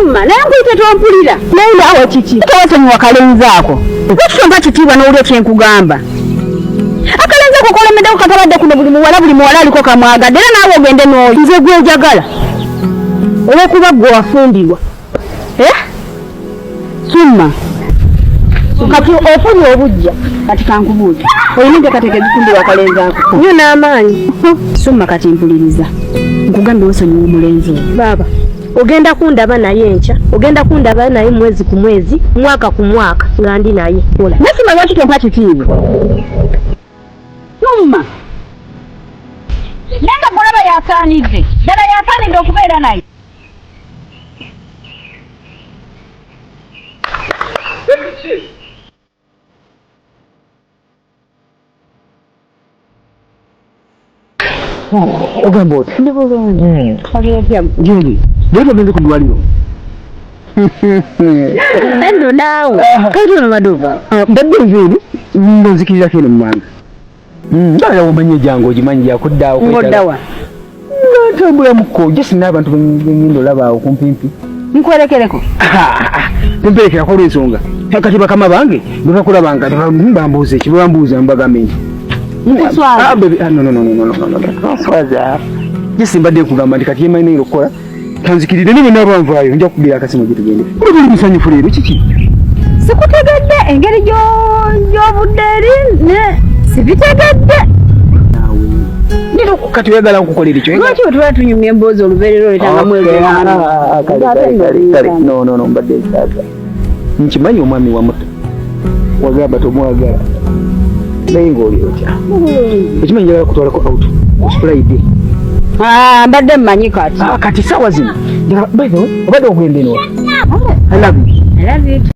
Naye nkuyita tompulira. Naye naawe kiki? Towasonyiwa kalenzi ako. Wetusomba kitiibwa n'owulira kyenkugamba. Akalenzi ako kolemeddeko katabadde kuno buli muwala aliko kamwagadde era naawe ogende n'oyo. Nze gw'ojagala. Olw'okuba ggwe wafumbirwa. Summa. Kati ofunye obujja. Kati kankubuuza. Oyinza kateke zifumbirwa kalenzi ako. Nnyo n'amaanyi. Summa kati mpuliriza. Nkugambye osonyiwa omulenzi oyo. Baba. Ogenda kundaba naye enkya, ogenda kundaba naye mwezi ku mwezi, mwaka ku mwaka nga ndi naye. Ola. Nasima lwaki tompa kitiibwa? Summa. Nenga mulaba yasaanidde. Ddala yasaanidde okubeera naye. Ogamba oti? Ndi bulungi. Olw'ebyamu. Jeri, lero bagende ku ddwaliro. Endo naawe. Kati ono maduva. Mbadde nzeeri nzikirira kene mu mwana. Ndala womanye jangu ogimanyi yakuddawo. Ngoddawa. Ntambulamuko jesi n'abantu b'ennyindo olabaawo kumpimpi. Nkwerekereko. Temperekera kwa olw'ensonga. Kati bakama bange bwe bakulabanga bambuuza ekyo bambuuza mbagambe nti. Nswaza. No. Swaza. Jesi mbadde nkugamba nti kati yemanyi okukola tanzikirire niwe n'abanvaayo nja kukugira akasimu gye tugende. Buli musanyufu leero kiki? Sikutegedde engeri gy'obudde eri ne sibitegedde. Nino kati oyagala nkukolera ekyo. Lwaki bwe tuba tunyumya emboozi olubeerera oletangamu eby'abantu? Kale. No, mbadde nsaaga. Nkimanyi omwami wamuto. Wagamba tomwagala. Naye ng'oli otya. Ekimanyi njagala kutwalako auto. Osipulaidi. Mbadde mmanyi kati. Kati sawa zino. By the way, obadde ogenda eno. I love you. I love you too.